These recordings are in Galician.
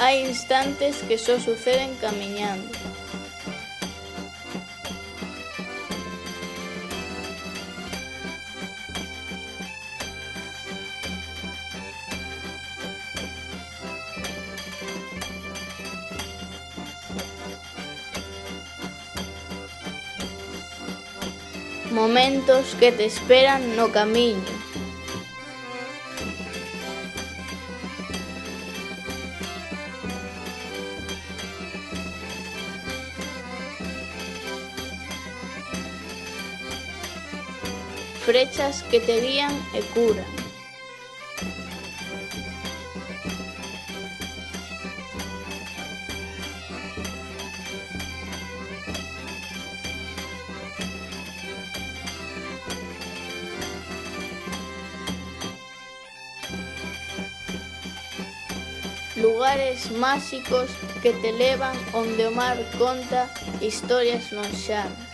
Hai instantes que só suceden camiñando. Momentos que te esperan no camiño. Frechas que te guían e curan. Lugares máxicos que te levan onde o mar conta historias lonxanas.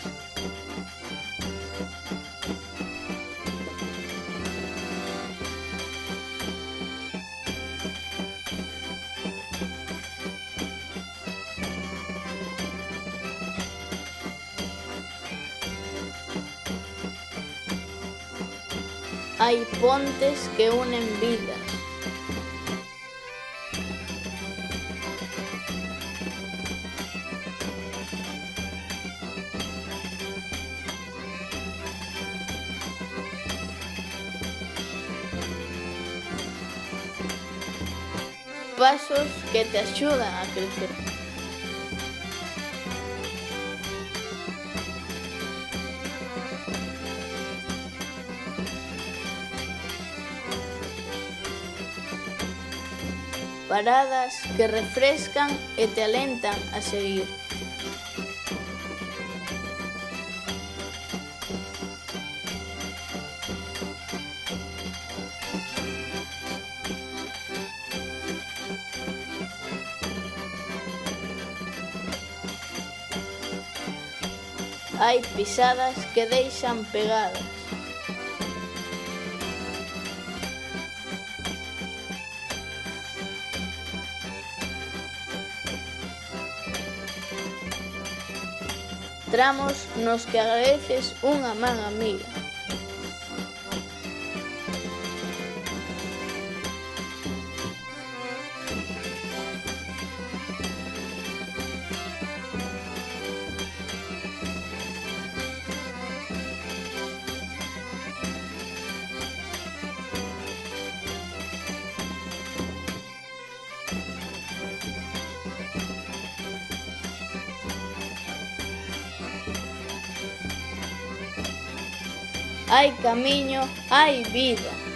Hai pontes que unen vidas. Pasos que te axudan a crecer. Paradas que refrescan e te alentan a seguir. Hai pisadas que deixan pegadas. Tramos nos que agradeces unha man amiga. Hai camiño, hai vida.